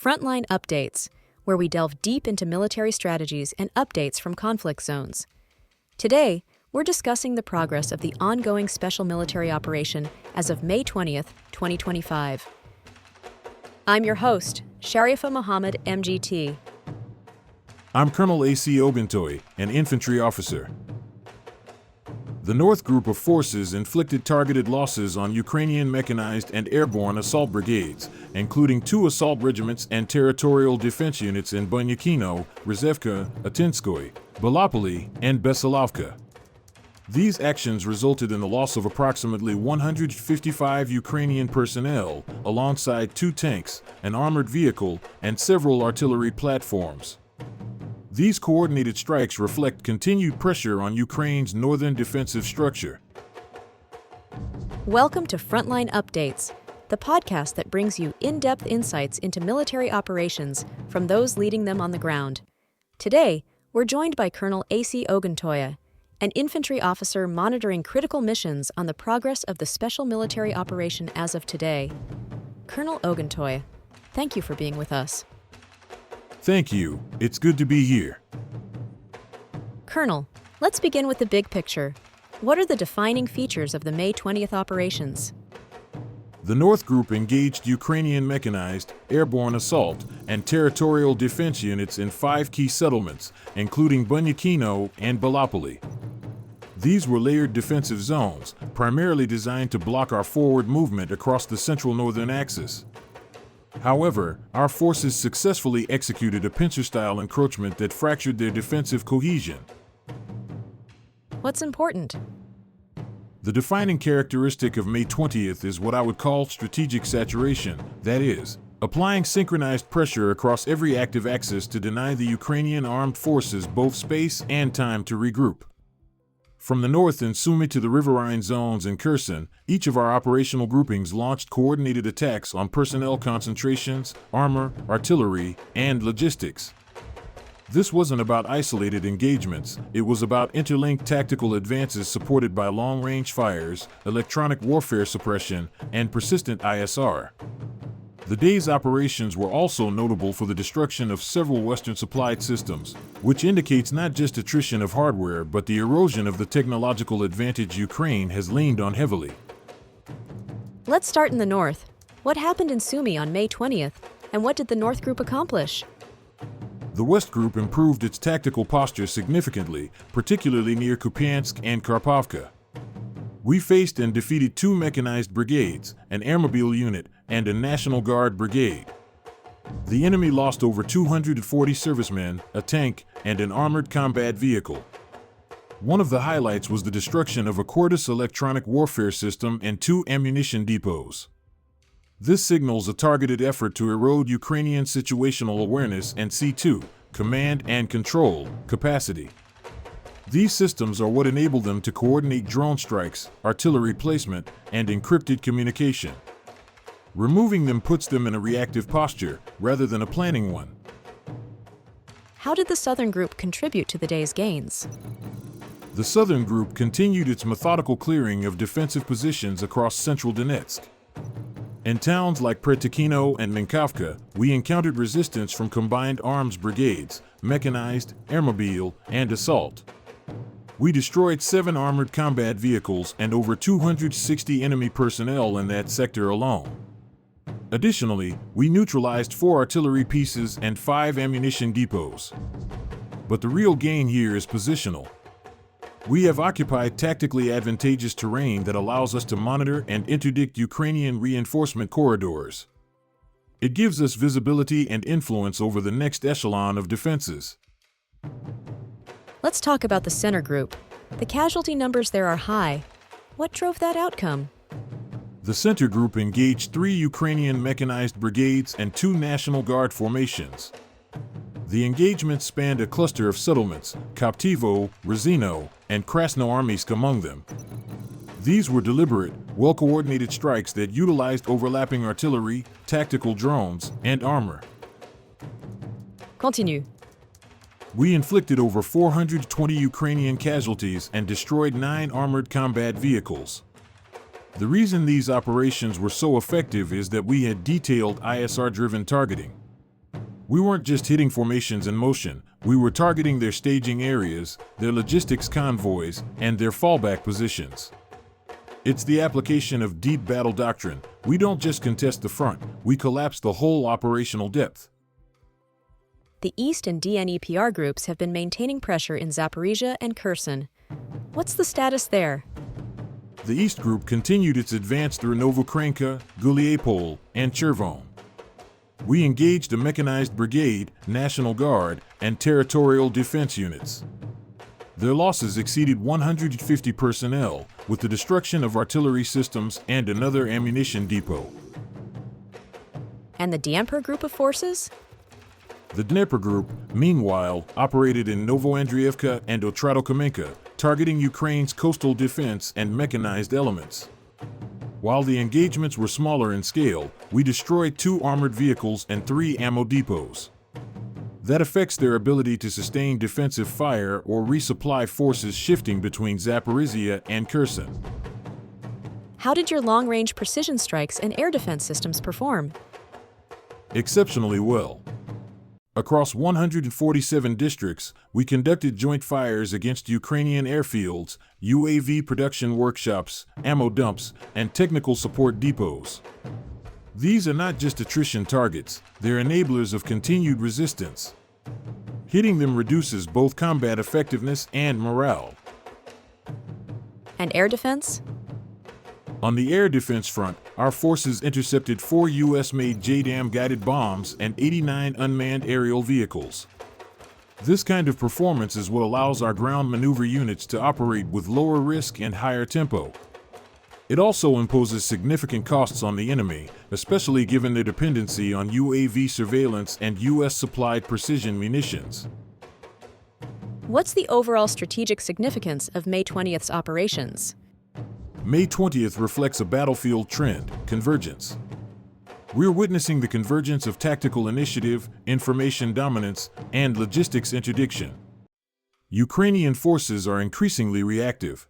Frontline Updates, where we delve deep into military strategies and updates from conflict zones. Today, we're discussing the progress of the ongoing special military operation as of May 20th, 2025. I'm your host, Sharifa Muhammad, MGT. I'm Colonel A.C. Oguntoye, an infantry officer. The North Group of Forces inflicted targeted losses on Ukrainian mechanized and airborne assault brigades, including 2 assault regiments and territorial defense units in Bunyakino, Rizevka, Atinskoye, Balapoli, and Besilovka. These actions resulted in the loss of approximately 155 Ukrainian personnel, alongside 2 tanks, an armored vehicle, and several artillery platforms. These coordinated strikes reflect continued pressure on Ukraine's northern defensive structure. Welcome to Frontline Updates, the podcast that brings you in-depth insights into military operations from those leading them on the ground. Today, we're joined by Colonel A.C. Oguntoye, an infantry officer monitoring critical missions on the progress of the special military operation as of today. Colonel Oguntoye, thank you for being with us. Thank you. It's good to be here. Colonel, let's begin with the big picture. What are the defining features of the May 20th operations? The North Group engaged Ukrainian mechanized, airborne assault, and territorial defense units in 5 key settlements, including Bunyakino and Balapoli. These were layered defensive zones, primarily designed to block our forward movement across the central northern axis. However, our forces successfully executed a pincer-style encroachment that fractured their defensive cohesion. What's important? The defining characteristic of May 20th is what I would call strategic saturation, that is, applying synchronized pressure across every active axis to deny the Ukrainian armed forces both space and time to regroup. From the north in Sumy to the riverine zones in Kherson, each of our operational groupings launched coordinated attacks on personnel concentrations, armor, artillery, and logistics. This wasn't about isolated engagements, it was about interlinked tactical advances supported by long-range fires, electronic warfare suppression, and persistent ISR. The day's operations were also notable for the destruction of several Western-supplied systems, which indicates not just attrition of hardware but the erosion of the technological advantage Ukraine has leaned on heavily. Let's start in the north. What happened in Sumy on May 20th, and what did the North Group accomplish? The West Group improved its tactical posture significantly, particularly near Kupiansk and Karpovka. We faced and defeated 2 mechanized brigades, an airmobile unit, and a National Guard brigade. The enemy lost over 240 servicemen, a tank, and an armored combat vehicle. One of the highlights was the destruction of a Cordis electronic warfare system and 2 ammunition depots. This signals a targeted effort to erode Ukrainian situational awareness and C2, command and control, capacity. These systems are what enable them to coordinate drone strikes, artillery placement, and encrypted communication. Removing them puts them in a reactive posture, rather than a planning one. How did the Southern Group contribute to the day's gains? The Southern Group continued its methodical clearing of defensive positions across central Donetsk. In towns like Pretikino and Minkavka, we encountered resistance from combined arms brigades, mechanized, airmobile, and assault. We destroyed 7 armored combat vehicles and over 260 enemy personnel in that sector alone. Additionally, we neutralized 4 artillery pieces and 5 ammunition depots. But the real gain here is positional. We have occupied tactically advantageous terrain that allows us to monitor and interdict Ukrainian reinforcement corridors. It gives us visibility and influence over the next echelon of defenses. Let's talk about the Center Group. The casualty numbers there are high. What drove that outcome? The Center Group engaged 3 Ukrainian mechanized brigades and 2 National Guard formations. The engagement spanned a cluster of settlements, Koptivo, Rizino, and Krasnoarmeysk among them. These were deliberate, well-coordinated strikes that utilized overlapping artillery, tactical drones, and armor. Continue. We inflicted over 420 Ukrainian casualties and destroyed 9 armored combat vehicles. The reason these operations were so effective is that we had detailed ISR-driven targeting. We weren't just hitting formations in motion, we were targeting their staging areas, their logistics convoys, and their fallback positions. It's the application of deep battle doctrine. We don't just contest the front, we collapse the whole operational depth. The East and DNEPR groups have been maintaining pressure in Zaporizhia and Kherson. What's the status there? The East Group continued its advance through Novokranka, Guliapol, and Chervon. We engaged a mechanized brigade, National Guard, and territorial defense units. Their losses exceeded 150 personnel, with the destruction of artillery systems and another ammunition depot. And the Dnieper group of forces? The Dnieper Group, meanwhile, operated in Novoandrievka and Otradokomenka, targeting Ukraine's coastal defense and mechanized elements. While the engagements were smaller in scale, we destroyed 2 armored vehicles and 3 ammo depots. That affects their ability to sustain defensive fire or resupply forces shifting between Zaporizhia and Kherson. How did your long-range precision strikes and air defense systems perform? Exceptionally well. Across 147 districts, we conducted joint fires against Ukrainian airfields, UAV production workshops, ammo dumps, and technical support depots. These are not just attrition targets, they're enablers of continued resistance. Hitting them reduces both combat effectiveness and morale. And air defense? On the air defense front, our forces intercepted 4 U.S.-made JDAM guided bombs and 89 unmanned aerial vehicles. This kind of performance is what allows our ground maneuver units to operate with lower risk and higher tempo. It also imposes significant costs on the enemy, especially given their dependency on UAV surveillance and U.S.-supplied precision munitions. What's the overall strategic significance of May 20th's operations? May 20th reflects a battlefield trend, convergence. We're witnessing the convergence of tactical initiative, information dominance, and logistics interdiction. Ukrainian forces are increasingly reactive.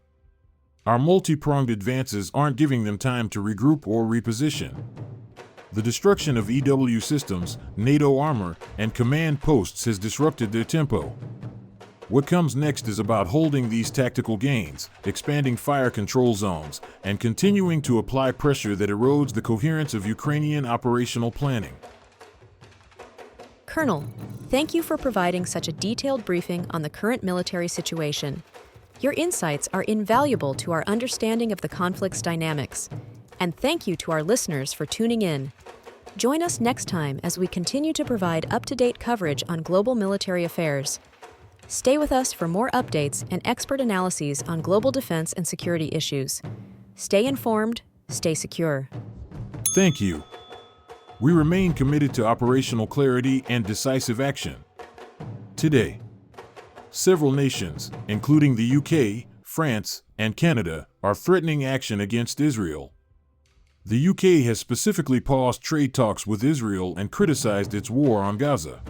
Our multi-pronged advances aren't giving them time to regroup or reposition. The destruction of EW systems, NATO armor, and command posts has disrupted their tempo. What comes next is about holding these tactical gains, expanding fire control zones, and continuing to apply pressure that erodes the coherence of Ukrainian operational planning. Colonel, thank you for providing such a detailed briefing on the current military situation. Your insights are invaluable to our understanding of the conflict's dynamics. And thank you to our listeners for tuning in. Join us next time as we continue to provide up-to-date coverage on global military affairs. Stay with us for more updates and expert analyses on global defense and security issues. Stay informed, stay secure. Thank you. We remain committed to operational clarity and decisive action. Today, several nations, including the UK, France, and Canada, are threatening action against Israel. The UK has specifically paused trade talks with Israel and criticized its war on Gaza.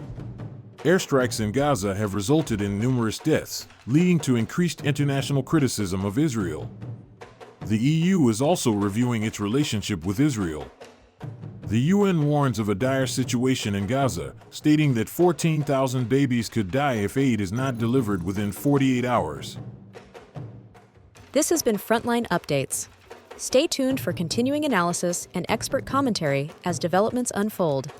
Airstrikes in Gaza have resulted in numerous deaths, leading to increased international criticism of Israel. The EU is also reviewing its relationship with Israel. The UN warns of a dire situation in Gaza, stating that 14,000 babies could die if aid is not delivered within 48 hours. This has been Frontline Updates. Stay tuned for continuing analysis and expert commentary as developments unfold.